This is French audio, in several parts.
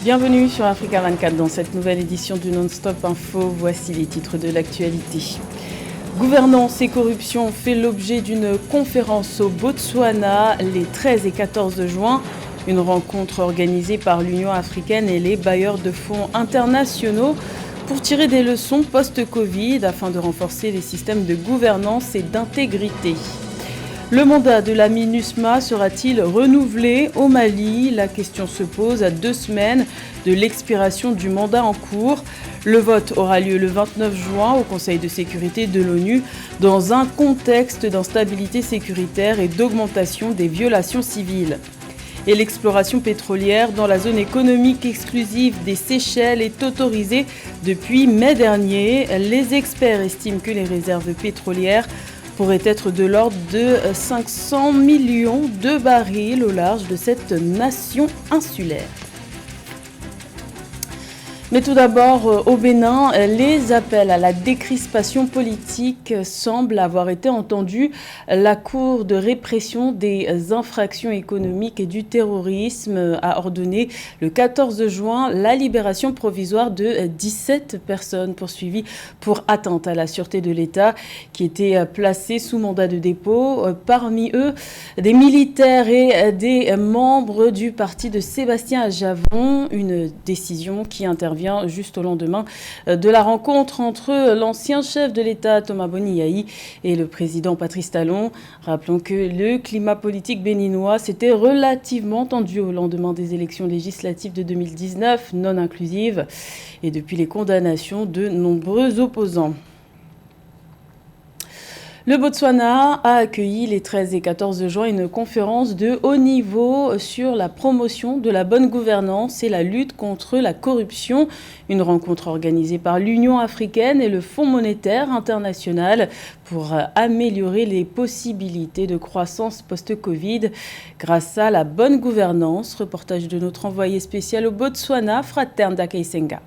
Bienvenue sur Africa 24 dans cette nouvelle édition du Non-Stop Info. Voici les titres de l'actualité. Gouvernance et corruption ont fait l'objet d'une conférence au Botswana les 13 et 14 juin. Une rencontre organisée par l'Union africaine et les bailleurs de fonds internationaux pour tirer des leçons post-Covid afin de renforcer les systèmes de gouvernance et d'intégrité. Le mandat de la MINUSMA sera-t-il renouvelé au Mali? La question se pose à 2 semaines de l'expiration du mandat en cours. Le vote aura lieu le 29 juin au Conseil de sécurité de l'ONU dans un contexte d'instabilité sécuritaire et d'augmentation des violations civiles. Et l'exploration pétrolière dans la zone économique exclusive des Seychelles est autorisée depuis mai dernier. Les experts estiment que les réserves pétrolières pourrait être de l'ordre de 500 millions de barils au large de cette nation insulaire. Mais tout d'abord, au Bénin, les appels à la décrispation politique semblent avoir été entendus. La Cour de répression des infractions économiques et du terrorisme a ordonné le 14 juin la libération provisoire de 17 personnes poursuivies pour atteinte à la sûreté de l'État qui étaient placées sous mandat de dépôt. Parmi eux, des militaires et des membres du parti de Sébastien Ajavon, une décision qui intervient juste au lendemain de la rencontre entre l'ancien chef de l'État Thomas Boni et le président Patrice Talon. Rappelons que le climat politique béninois s'était relativement tendu au lendemain des élections législatives de 2019 non inclusives et depuis les condamnations de nombreux opposants. Le Botswana a accueilli les 13 et 14 juin une conférence de haut niveau sur la promotion de la bonne gouvernance et la lutte contre la corruption. Une rencontre organisée par l'Union africaine et le Fonds monétaire international pour améliorer les possibilités de croissance post-Covid grâce à la bonne gouvernance. Reportage de notre envoyé spécial au Botswana, Fraterne Dakaisenga.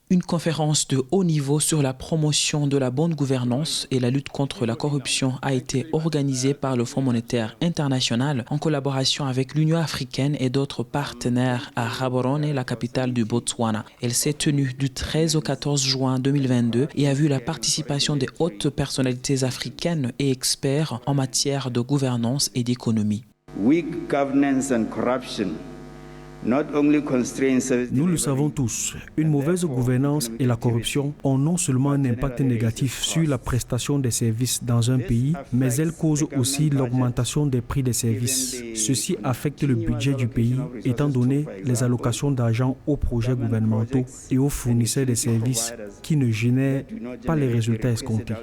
Une conférence de haut niveau sur la promotion de la bonne gouvernance et la lutte contre la corruption a été organisée par le Fonds monétaire international en collaboration avec l'Union africaine et d'autres partenaires à Gaborone, la capitale du Botswana. Elle s'est tenue du 13 au 14 juin 2022 et a vu la participation des hautes personnalités africaines et experts en matière de gouvernance et d'économie. Weak governance and corruption. Nous le savons tous, une mauvaise gouvernance et la corruption ont non seulement un impact négatif sur la prestation des services dans un pays, mais elles causent aussi l'augmentation des prix des services. Ceci affecte le budget du pays, étant donné les allocations d'argent aux projets gouvernementaux et aux fournisseurs des services qui ne génèrent pas les résultats escomptés.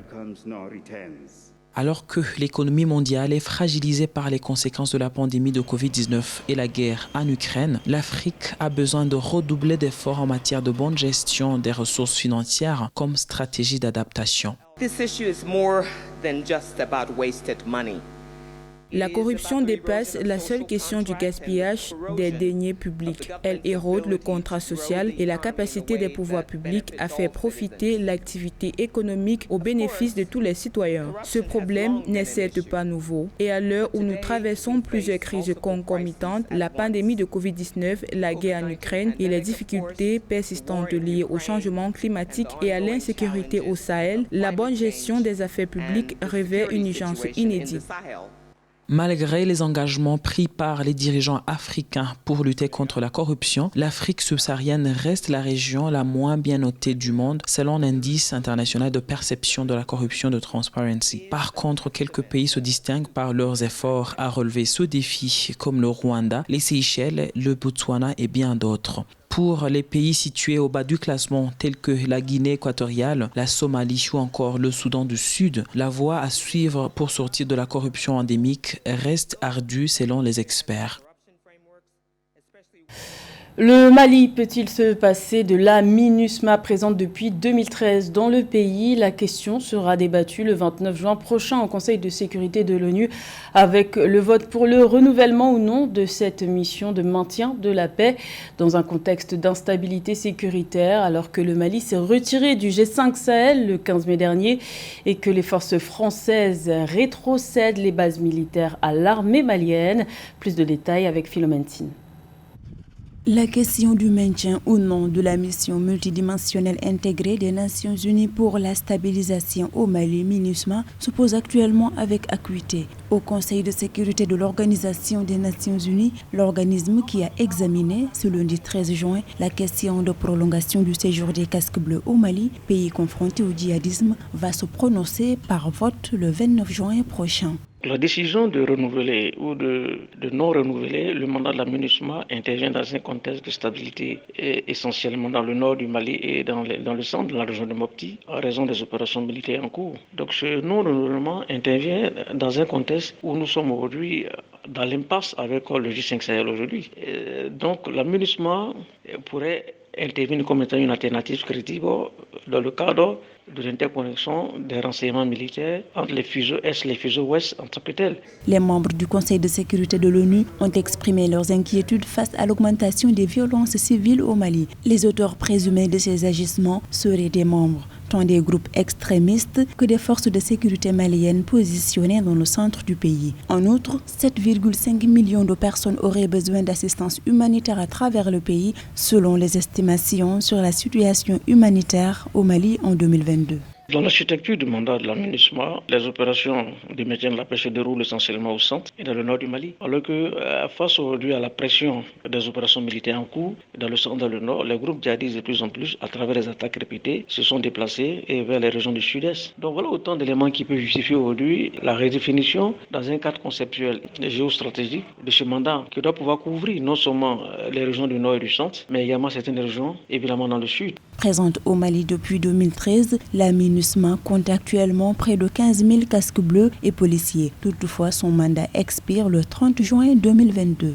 Alors que l'économie mondiale est fragilisée par les conséquences de la pandémie de Covid-19 et la guerre en Ukraine, l'Afrique a besoin de redoubler d'efforts en matière de bonne gestion des ressources financières comme stratégie d'adaptation. This issue is more than just about wasted money. La corruption dépasse la seule question du gaspillage des deniers publics. Elle érode le contrat social et la capacité des pouvoirs publics à faire profiter l'activité économique au bénéfice de tous les citoyens. Ce problème n'est certes pas nouveau et à l'heure où nous traversons plusieurs crises concomitantes, la pandémie de Covid-19, la guerre en Ukraine et les difficultés persistantes liées au changement climatique et à l'insécurité au Sahel, la bonne gestion des affaires publiques révèle une urgence inédite. Malgré les engagements pris par les dirigeants africains pour lutter contre la corruption, l'Afrique subsaharienne reste la région la moins bien notée du monde selon l'indice international de perception de la corruption de Transparency. Par contre, quelques pays se distinguent par leurs efforts à relever ce défi, comme le Rwanda, les Seychelles, le Botswana et bien d'autres. Pour les pays situés au bas du classement, tels que la Guinée équatoriale, la Somalie ou encore le Soudan du Sud, la voie à suivre pour sortir de la corruption endémique reste ardue selon les experts. Le Mali peut-il se passer de la MINUSMA présente depuis 2013 dans le pays? La question sera débattue le 29 juin prochain au Conseil de sécurité de l'ONU avec le vote pour le renouvellement ou non de cette mission de maintien de la paix dans un contexte d'instabilité sécuritaire alors que le Mali s'est retiré du G5 Sahel le 15 mai dernier et que les forces françaises rétrocèdent les bases militaires à l'armée malienne. Plus de détails avec Philomène Tine. La question du maintien ou non de la mission multidimensionnelle intégrée des Nations Unies pour la stabilisation au Mali, MINUSMA, se pose actuellement avec acuité. Au Conseil de sécurité de l'Organisation des Nations Unies, l'organisme qui a examiné ce lundi 13 juin la question de prolongation du séjour des casques bleus au Mali, pays confronté au djihadisme, va se prononcer par vote le 29 juin prochain. La décision de renouveler ou de non renouveler le mandat de la MINUSMA intervient dans un contexte de stabilité essentiellement dans le nord du Mali et dans le centre de la région de Mopti en raison des opérations militaires en cours. Donc ce non renouvellement intervient dans un contexte où nous sommes aujourd'hui dans l'impasse avec le J5 Sahel aujourd'hui. Donc la MINUSMA pourrait intervenir comme étant une alternative crédible dans le cadre de l'interconnexion des renseignements militaires entre les fuseaux Est et les fuseaux Ouest en tant que tels. Les membres du Conseil de sécurité de l'ONU ont exprimé leurs inquiétudes face à l'augmentation des violences civiles au Mali. Les auteurs présumés de ces agissements seraient des membres tant des groupes extrémistes que des forces de sécurité maliennes positionnées dans le centre du pays. En outre, 7,5 millions de personnes auraient besoin d'assistance humanitaire à travers le pays, selon les estimations sur la situation humanitaire au Mali en 2022. Dans l'architecture du mandat de la MINUSMA, les opérations de maintien de la paix se déroulent essentiellement au centre et dans le nord du Mali. Alors que face aujourd'hui à la pression des opérations militaires en cours, dans le centre et dans le nord, les groupes djihadistes de plus en plus, à travers les attaques répétées, se sont déplacés vers les régions du sud-est. Donc voilà autant d'éléments qui peuvent justifier aujourd'hui la redéfinition dans un cadre conceptuel et géostratégique de ce mandat qui doit pouvoir couvrir non seulement les régions du nord et du centre, mais également certaines régions, évidemment dans le sud. Présente au Mali depuis 2013, la MINUSMA compte actuellement près de 15 000 casques bleus et policiers. Toutefois, son mandat expire le 30 juin 2022.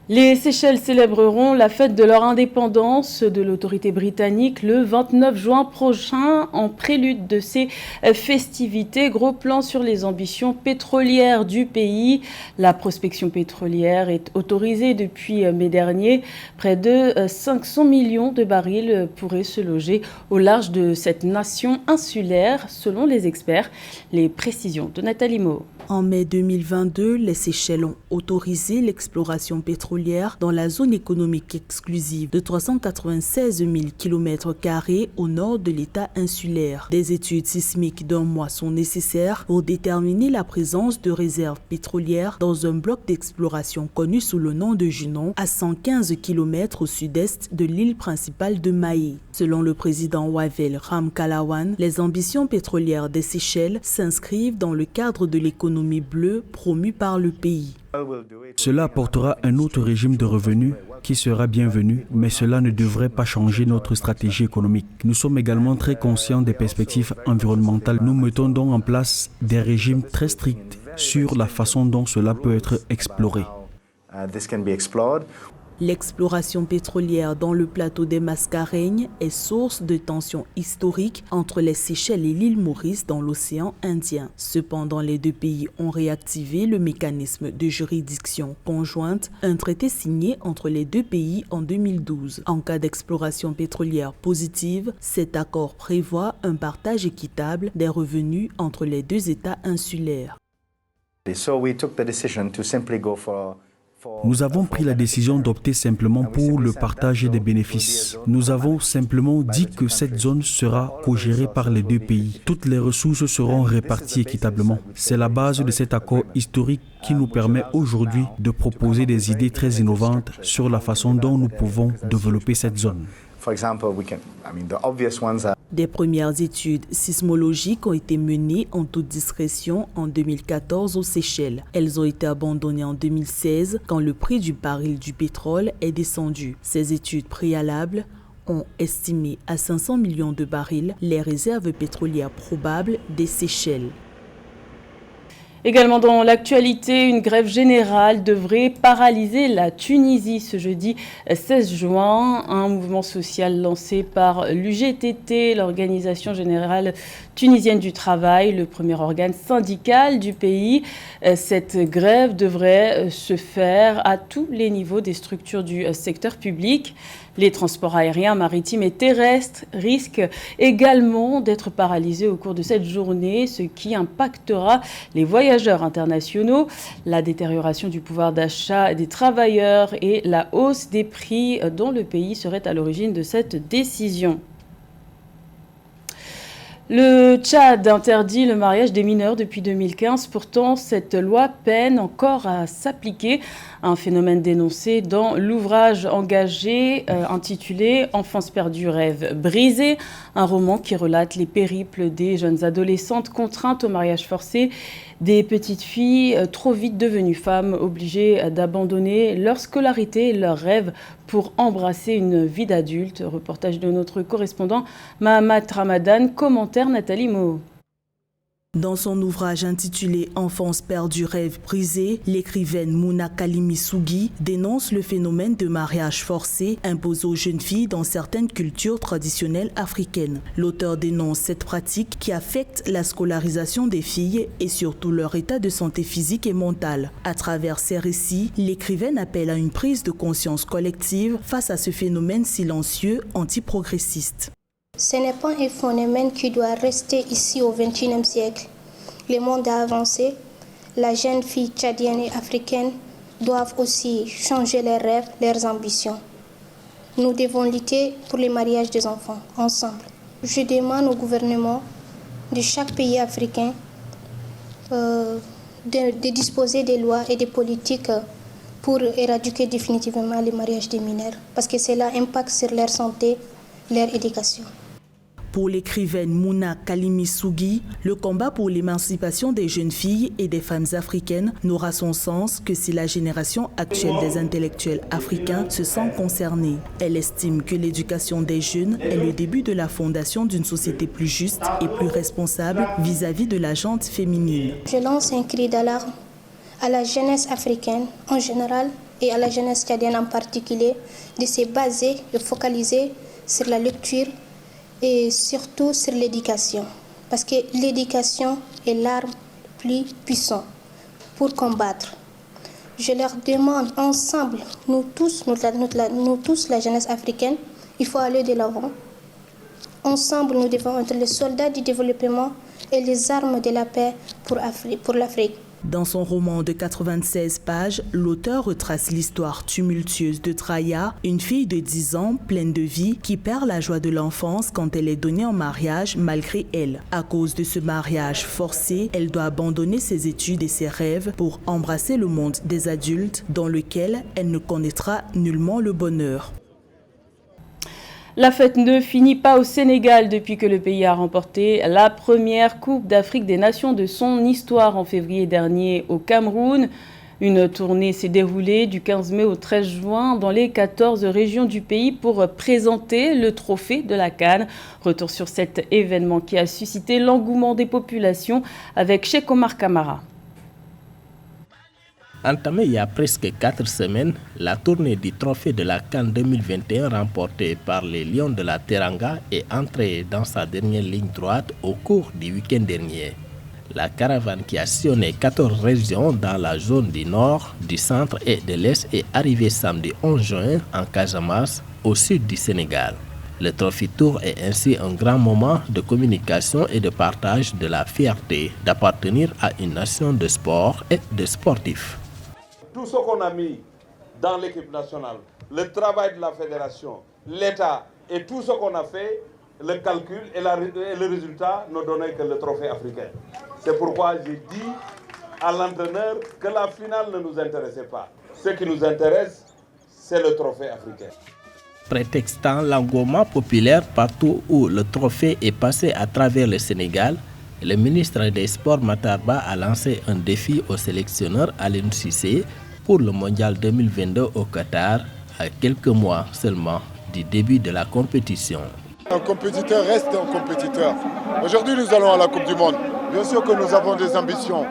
Les Seychelles célébreront la fête de leur indépendance de l'autorité britannique le 29 juin prochain. En prélude de ces festivités, gros plan sur les ambitions pétrolières du pays. La prospection pétrolière est autorisée depuis mai dernier. Près de 500 millions de barils pourraient se loger au large de cette nation insulaire, selon les experts. Les précisions de Nathalie Mo. En mai 2022, les Seychelles ont autorisé l'exploration pétrolière dans la zone économique exclusive de 396 000 km² au nord de l'État insulaire. Des études sismiques d'1 mois sont nécessaires pour déterminer la présence de réserves pétrolières dans un bloc d'exploration connu sous le nom de Junon, à 115 km au sud-est de l'île principale de Mahé. Selon le président Wavel Ramkalawan, les ambitions pétrolières des Seychelles s'inscrivent dans le cadre de l'économie bleue promue par le pays. Cela apportera un autre régime de revenus qui sera bienvenu, mais cela ne devrait pas changer notre stratégie économique. Nous sommes également très conscients des perspectives environnementales. Nous mettons donc en place des régimes très stricts sur la façon dont cela peut être exploré. L'exploration pétrolière dans le plateau des Mascareignes est source de tensions historiques entre les Seychelles et l'île Maurice dans l'océan Indien. Cependant, les deux pays ont réactivé le mécanisme de juridiction conjointe, un traité signé entre les deux pays en 2012. En cas d'exploration pétrolière positive, cet accord prévoit un partage équitable des revenus entre les deux États insulaires. Nous avons pris la décision d'opter simplement pour le partage des bénéfices. Nous avons simplement dit que cette zone sera co-gérée par les deux pays. Toutes les ressources seront réparties équitablement. C'est la base de cet accord historique qui nous permet aujourd'hui de proposer des idées très innovantes sur la façon dont nous pouvons développer cette zone. Des premières études sismologiques ont été menées en toute discrétion en 2014 aux Seychelles. Elles ont été abandonnées en 2016 quand le prix du baril du pétrole est descendu. Ces études préalables ont estimé à 500 millions de barils les réserves pétrolières probables des Seychelles. Également dans l'actualité, une grève générale devrait paralyser la Tunisie ce jeudi 16 juin. Un mouvement social lancé par l'UGTT, l'Organisation générale tunisienne du travail, le premier organe syndical du pays. Cette grève devrait se faire à tous les niveaux des structures du secteur public. Les transports aériens, maritimes et terrestres risquent également d'être paralysés au cours de cette journée, ce qui impactera les voyageurs internationaux. La détérioration du pouvoir d'achat des travailleurs et la hausse des prix dans le pays seraient à l'origine de cette décision. Le Tchad interdit le mariage des mineurs depuis 2015. Pourtant, cette loi peine encore à s'appliquer. Un phénomène dénoncé dans l'ouvrage engagé intitulé « Enfance perdue, rêve brisé », un roman qui relate les périples des jeunes adolescentes contraintes au mariage forcé, des petites filles trop vite devenues femmes, obligées d'abandonner leur scolarité et leurs rêves pour embrasser une vie d'adulte. Reportage de notre correspondant Mahamat Ramadan, commentaire Nathalie Moho. Dans son ouvrage intitulé « Enfance perdue, rêve brisé », l'écrivaine Mouna Kalimi Sougui dénonce le phénomène de mariage forcé imposé aux jeunes filles dans certaines cultures traditionnelles africaines. L'auteur dénonce cette pratique qui affecte la scolarisation des filles et surtout leur état de santé physique et mentale. À travers ses récits, l'écrivaine appelle à une prise de conscience collective face à ce phénomène silencieux antiprogressiste. Ce n'est pas un phénomène qui doit rester ici au XXIe siècle. Le monde a avancé. La jeune fille tchadienne et africaine doivent aussi changer leurs rêves, leurs ambitions. Nous devons lutter pour le mariage des enfants, ensemble. Je demande au gouvernement de chaque pays africain de disposer des lois et des politiques pour éradiquer définitivement le mariage des mineurs, parce que cela impacte sur leur santé, leur éducation. Pour l'écrivaine Mouna Kalimi Sougui, le combat pour l'émancipation des jeunes filles et des femmes africaines n'aura son sens que si la génération actuelle des intellectuels africains se sent concernée. Elle estime que l'éducation des jeunes est le début de la fondation d'une société plus juste et plus responsable vis-à-vis de la gente féminine. Je lance un cri d'alarme à la jeunesse africaine en général et à la jeunesse tchadienne en particulier de se baser et focaliser sur la lecture et surtout sur l'éducation. Parce que l'éducation est l'arme plus puissante pour combattre. Je leur demande ensemble, nous tous, la jeunesse africaine, il faut aller de l'avant. Ensemble, nous devons être les soldats du développement et les armes de la paix pour l'Afrique. Dans son roman de 96 pages, l'auteur retrace l'histoire tumultueuse de Traya, une fille de 10 ans pleine de vie qui perd la joie de l'enfance quand elle est donnée en mariage malgré elle. À cause de ce mariage forcé, elle doit abandonner ses études et ses rêves pour embrasser le monde des adultes dans lequel elle ne connaîtra nullement le bonheur. La fête ne finit pas au Sénégal depuis que le pays a remporté la première Coupe d'Afrique des Nations de son histoire en février dernier au Cameroun. Une tournée s'est déroulée du 15 mai au 13 juin dans les 14 régions du pays pour présenter le trophée de la CAN. Retour sur cet événement qui a suscité l'engouement des populations avec Cheikh Omar Kamara. Entamée il y a presque 4 semaines, la tournée du trophée de la CAN 2021 remportée par les Lions de la Teranga est entrée dans sa dernière ligne droite au cours du week-end dernier. La caravane qui a sillonné 14 régions dans la zone du nord, du centre et de l'est est arrivée samedi 11 juin en Casamance, au sud du Sénégal. Le Trophy Tour est ainsi un grand moment de communication et de partage de la fierté d'appartenir à une nation de sport et de sportifs. Tout ce qu'on a mis dans l'équipe nationale, le travail de la fédération, l'État et tout ce qu'on a fait, le calcul et le résultat ne donnaient que le trophée africain. C'est pourquoi j'ai dit à l'entraîneur que la finale ne nous intéressait pas. Ce qui nous intéresse, c'est le trophée africain. Prétextant l'engouement populaire partout où le trophée est passé à travers le Sénégal, le ministre des Sports Matarba a lancé un défi au sélectionneur Aliou Cissé pour le mondial 2022 au Qatar, à quelques mois seulement du début de la compétition. Un compétiteur reste un compétiteur. Aujourd'hui, nous allons à la Coupe du Monde. Bien sûr que nous avons des ambitions,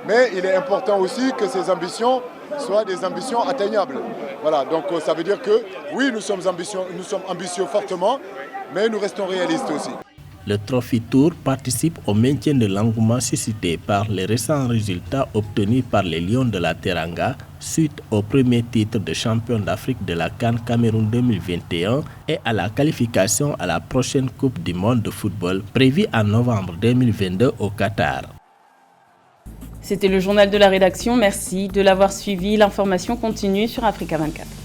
mais il est important aussi que ces ambitions soient des ambitions atteignables. Voilà, donc ça veut dire que oui, nous sommes ambitieux fortement, mais nous restons réalistes aussi. Le Trophy Tour participe au maintien de l'engouement suscité par les récents résultats obtenus par les Lions de la Teranga suite au premier titre de champion d'Afrique de la CAN Cameroun 2021 et à la qualification à la prochaine Coupe du monde de football prévue en novembre 2022 au Qatar. C'était le journal de la rédaction. Merci de l'avoir suivi. L'information continue sur Africa 24.